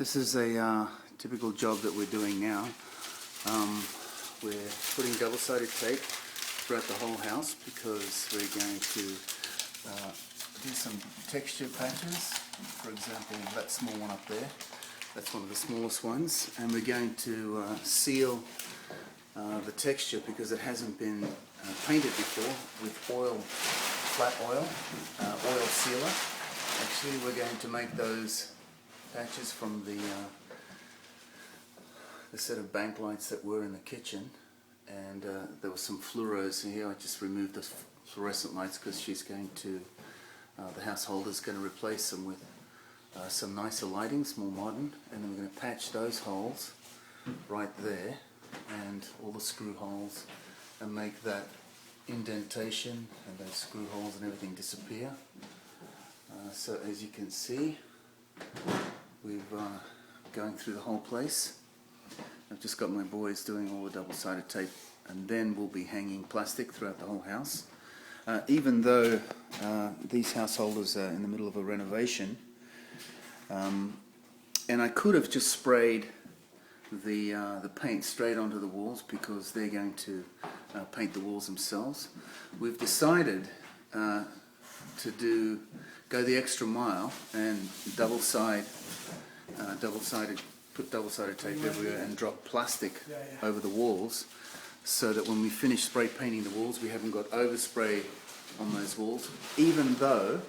This is a typical job that we're doing now. We're putting double-sided tape throughout the whole house because we're going to do some texture patches. For example, that small one up there, that's one of the smallest ones, and we're going to seal the texture because it hasn't been painted before with oil, flat oil, oil sealer. Actually, we're going to make those patches from the set of bank lights that were in the kitchen, and there were some fluoros in here. I just removed the fluorescent lights because she's going to, the householder's going to replace them with some nicer lightings, more modern, and then we're going to patch those holes right there and all the screw holes and make that indentation and those screw holes and everything disappear. So as you can see, we've going through the whole place. I've just got my boys doing all the double-sided tape, and then we'll be hanging plastic throughout the whole house. Even though these householders are in the middle of a renovation, and I could have just sprayed the paint straight onto the walls because they're going to paint the walls themselves. We've decided to go the extra mile and put double-sided tape everywhere and drop plastic over the walls, so that when we finish spray painting the walls we haven't got overspray on those walls, even though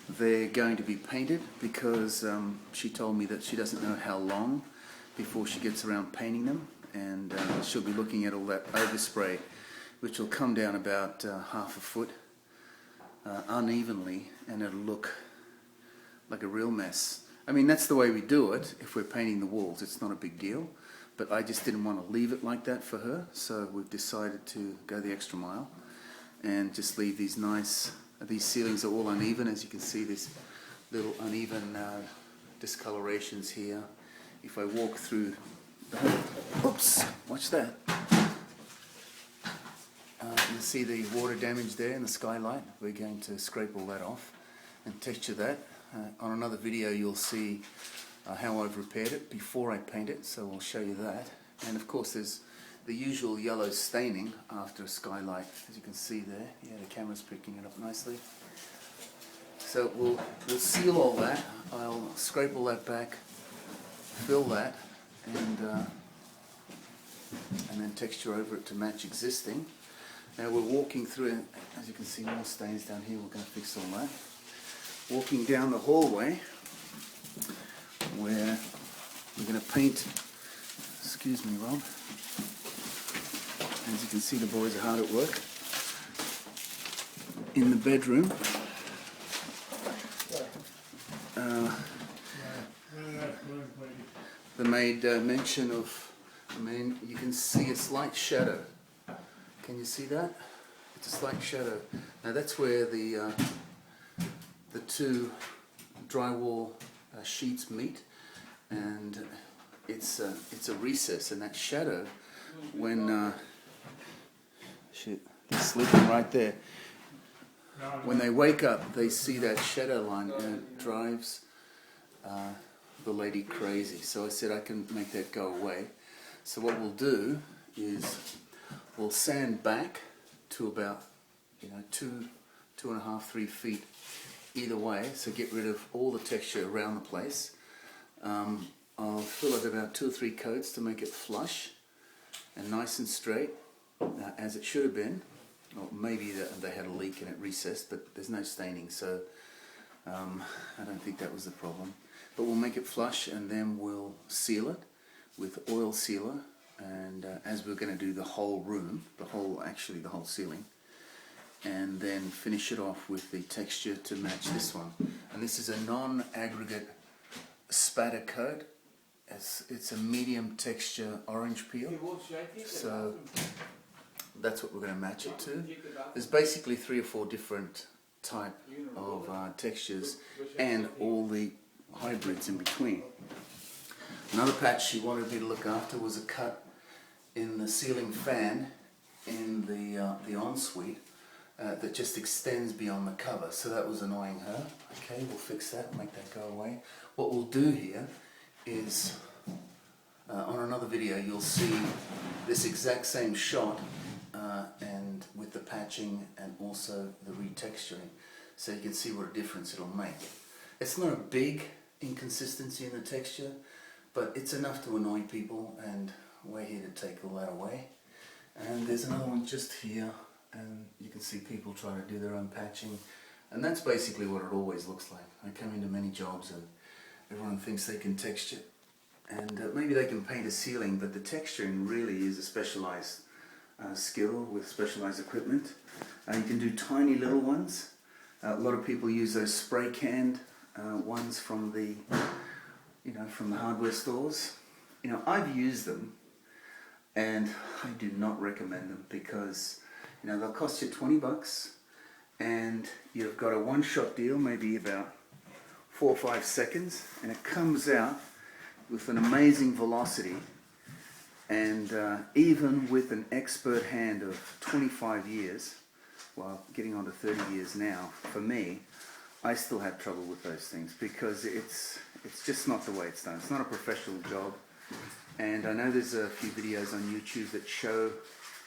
they're going to be painted, because she told me that she doesn't know how long before she gets around painting them, and she'll be looking at all that overspray, which will come down about half a foot unevenly, and it'll look like a real mess. I mean, that's the way we do it if we're painting the walls. It's not a big deal, but I just didn't want to leave it like that for her, so we've decided to go the extra mile and just leave these nice, these ceilings are all uneven. As you can see, there's little uneven discolorations here. If I walk through the whole, oops, watch that. You see the water damage there in the skylight. We're going to scrape all that off and texture that. On another video you'll see how I've repaired it before I paint it, so I'll show you that. And of course there's the usual yellow staining after a skylight, as you can see there. Yeah, the camera's picking it up nicely. So we'll seal all that. I'll scrape all that back, fill that, and then texture over it to match existing. Now we're walking through, as you can see, more stains down here. We're going to fix all that. Walking down the hallway, where we're going to paint, excuse me Rob, as you can see the boys are hard at work. In the bedroom, the maid mention of, you can see a slight shadow. Can you see that? It's a slight shadow. Now that's where the two drywall sheets meet, and it's a recess, and that shadow, when they're sleeping right there, when they wake up they see that shadow line, and it drives the lady crazy. So I said I can make that go away. So what we'll do is we'll sand back to about 2.5, 3 feet either way, so get rid of all the texture around the place. I'll fill it about 2 or 3 coats to make it flush and nice and straight, as it should have been. Or maybe they had a leak and it recessed, but there's no staining, so I don't think that was the problem. But we'll make it flush, and then we'll seal it with oil sealer, and as we're going to do the whole room, the whole ceiling, and then finish it off with the texture to match this one. And this is a non-aggregate spatter coat. It's a medium texture orange peel, so that's what we're going to match it to. There's basically 3 or 4 different type of textures, and all the hybrids in between. Another patch she wanted me to look after was a cut in the ceiling fan in the ensuite that just extends beyond the cover, so that was annoying her. Okay, we'll fix that, make that go away. What we'll do here is on another video you'll see this exact same shot and with the patching and also the retexturing, so you can see what a difference it'll make. It's not a big inconsistency in the texture, but it's enough to annoy people, and we're here to take all that away. And there's another one just here, and you can see people try to do their own patching, and that's basically what it always looks like. I come into many jobs and everyone thinks they can texture, and maybe they can paint a ceiling, but the texturing really is a specialized skill with specialized equipment. You can do tiny little ones. A lot of people use those spray canned ones from the from the hardware stores. I've used them, and I do not recommend them because they'll cost you $20, and you've got a one-shot deal, maybe about 4 or 5 seconds, and it comes out with an amazing velocity. And even with an expert hand of 25 years, well, getting on to 30 years now, for me, I still have trouble with those things because it's just not the way it's done. It's not a professional job. And I know there's a few videos on YouTube that show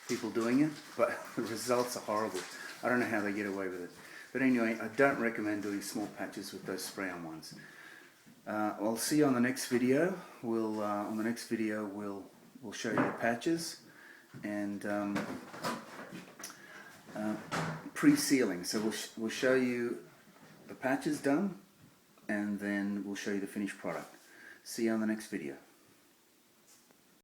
people doing it, but the results are horrible. I don't know how they get away with it. But anyway, I don't recommend doing small patches with those spray-on ones. I'll see you on the next video. On the next video we'll show you the patches and pre-sealing. So we'll show you the patches done, and then we'll show you the finished product. See you on the next video.